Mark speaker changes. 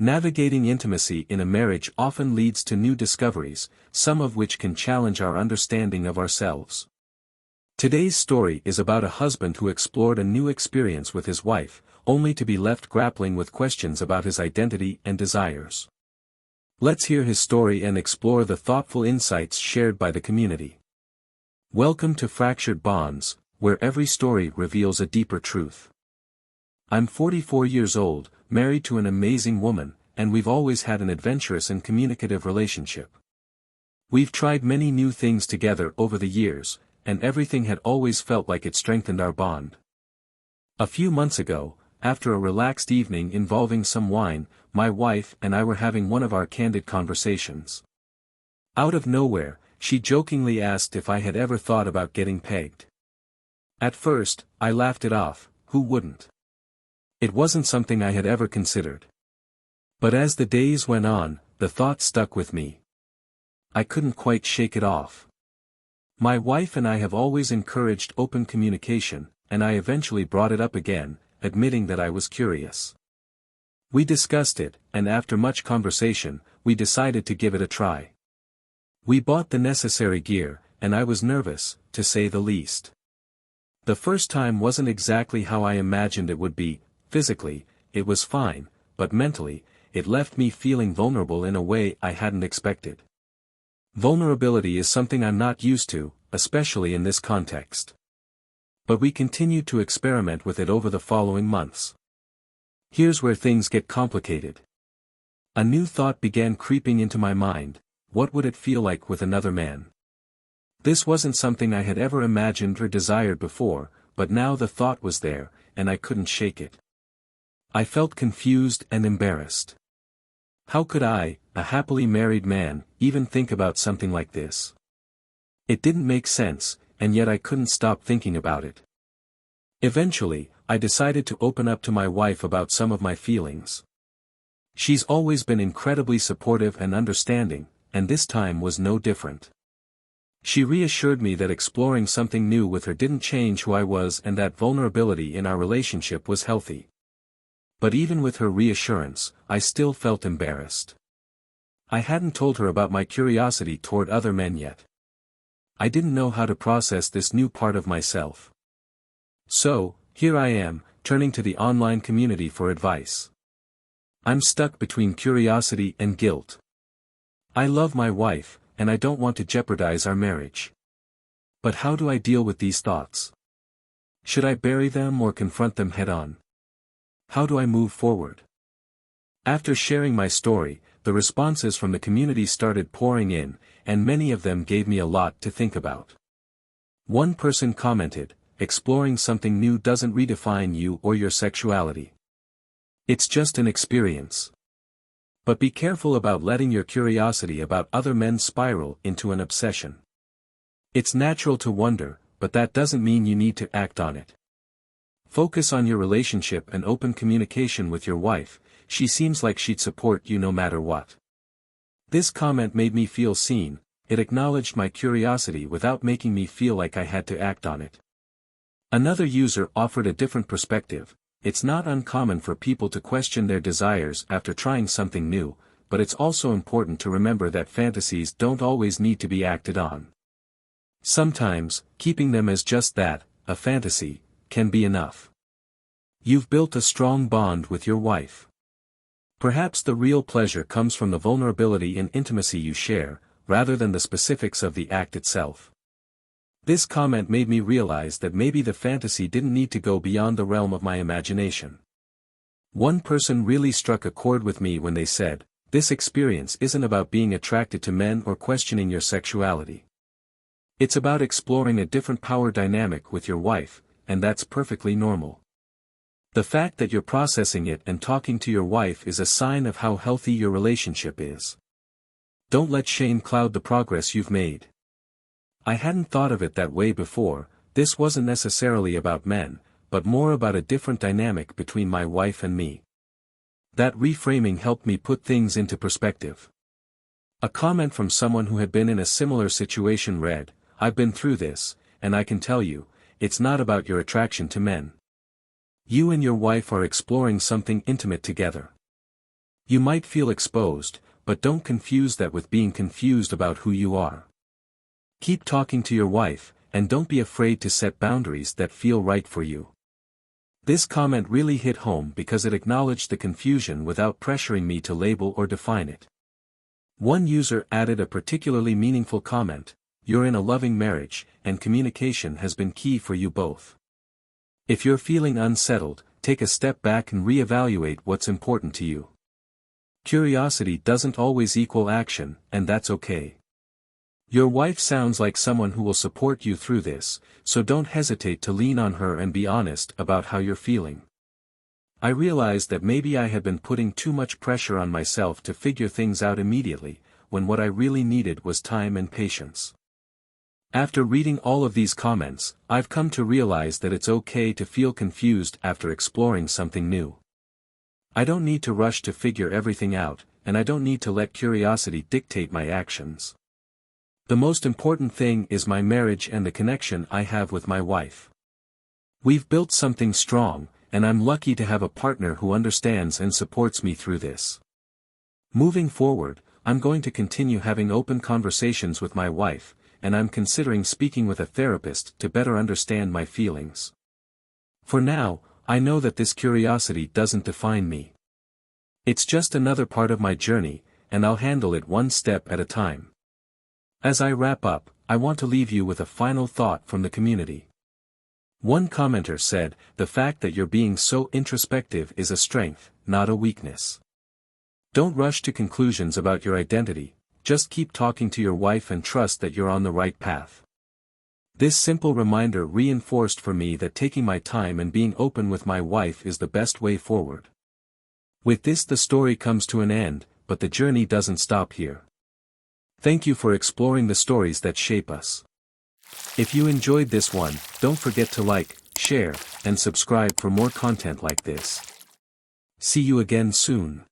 Speaker 1: Navigating intimacy in a marriage often leads to new discoveries, some of which can challenge our understanding of ourselves. Today's story is about a husband who explored a new experience with his wife, only to be left grappling with questions about his identity and desires. Let's hear his story and explore the thoughtful insights shared by the community. Welcome to Fractured Bonds, where every story reveals a deeper truth. I'm 44 years old, married to an amazing woman, and we've always had an adventurous and communicative relationship. We've tried many new things together over the years, and everything had always felt like it strengthened our bond. A few months ago, after a relaxed evening involving some wine, my wife and I were having one of our candid conversations. Out of nowhere, she jokingly asked if I had ever thought about getting pegged. At first, I laughed it off, who wouldn't? It wasn't something I had ever considered. But as the days went on, the thought stuck with me. I couldn't quite shake it off. My wife and I have always encouraged open communication, and I eventually brought it up again, admitting that I was curious. We discussed it, and after much conversation, we decided to give it a try. We bought the necessary gear, and I was nervous, to say the least. The first time wasn't exactly how I imagined it would be. Physically, it was fine, but mentally, it left me feeling vulnerable in a way I hadn't expected. Vulnerability is something I'm not used to, especially in this context. But we continued to experiment with it over the following months. Here's where things get complicated. A new thought began creeping into my mind: what would it feel like with another man? This wasn't something I had ever imagined or desired before, but now the thought was there, and I couldn't shake it. I felt confused and embarrassed. How could I, a happily married man, even think about something like this? It didn't make sense, and yet I couldn't stop thinking about it. Eventually, I decided to open up to my wife about some of my feelings. She's always been incredibly supportive and understanding, and this time was no different. She reassured me that exploring something new with her didn't change who I was and that vulnerability in our relationship was healthy. But even with her reassurance, I still felt embarrassed. I hadn't told her about my curiosity toward other men yet. I didn't know how to process this new part of myself. So, here I am, turning to the online community for advice. I'm stuck between curiosity and guilt. I love my wife, and I don't want to jeopardize our marriage. But how do I deal with these thoughts? Should I bury them or confront them head-on? How do I move forward? After sharing my story, the responses from the community started pouring in, and many of them gave me a lot to think about. One person commented, "Exploring something new doesn't redefine you or your sexuality. It's just an experience. But be careful about letting your curiosity about other men spiral into an obsession. It's natural to wonder, but that doesn't mean you need to act on it. Focus on your relationship and open communication with your wife. She seems like she'd support you no matter what." This comment made me feel seen. It acknowledged my curiosity without making me feel like I had to act on it. Another user offered a different perspective. It's not uncommon for people to question their desires after trying something new, but it's also important to remember that fantasies don't always need to be acted on. Sometimes, keeping them as just that, a fantasy, can be enough. You've built a strong bond with your wife. Perhaps the real pleasure comes from the vulnerability and intimacy you share, rather than the specifics of the act itself. This comment made me realize that maybe the fantasy didn't need to go beyond the realm of my imagination. One person really struck a chord with me when they said, "This experience isn't about being attracted to men or questioning your sexuality. It's about exploring a different power dynamic with your wife, and that's perfectly normal. The fact that you're processing it and talking to your wife is a sign of how healthy your relationship is. Don't let shame cloud the progress you've made." I hadn't thought of it that way before. This wasn't necessarily about men, but more about a different dynamic between my wife and me. That reframing helped me put things into perspective. A comment from someone who had been in a similar situation read, "I've been through this, and I can tell you, it's not about your attraction to men. You and your wife are exploring something intimate together. You might feel exposed, but don't confuse that with being confused about who you are. Keep talking to your wife, and don't be afraid to set boundaries that feel right for you. This comment really hit home because it acknowledged the confusion without pressuring me to label or define it. One user added a particularly meaningful comment: "You're in a loving marriage, and communication has been key for you both. If you're feeling unsettled, take a step back and reevaluate what's important to you. Curiosity doesn't always equal action, and that's okay." Your wife sounds like someone who will support you through this, so don't hesitate to lean on her and be honest about how you're feeling. I realized that maybe I had been putting too much pressure on myself to figure things out immediately, when what I really needed was time and patience. After reading all of these comments, I've come to realize that it's okay to feel confused after exploring something new. I don't need to rush to figure everything out, and I don't need to let curiosity dictate my actions. The most important thing is my marriage and the connection I have with my wife. We've built something strong, and I'm lucky to have a partner who understands and supports me through this. Moving forward, I'm going to continue having open conversations with my wife, and I'm considering speaking with a therapist to better understand my feelings. For now, I know that this curiosity doesn't define me. It's just another part of my journey, and I'll handle it one step at a time. As I wrap up, I want to leave you with a final thought from the community. One commenter said, "The fact that you're being so introspective is a strength, not a weakness. Don't rush to conclusions about your identity, just keep talking to your wife and trust that you're on the right path." This simple reminder reinforced for me that taking my time and being open with my wife is the best way forward. With this, the story comes to an end, but the journey doesn't stop here. Thank you for exploring the stories that shape us. If you enjoyed this one, don't forget to like, share, and subscribe for more content like this. See you again soon.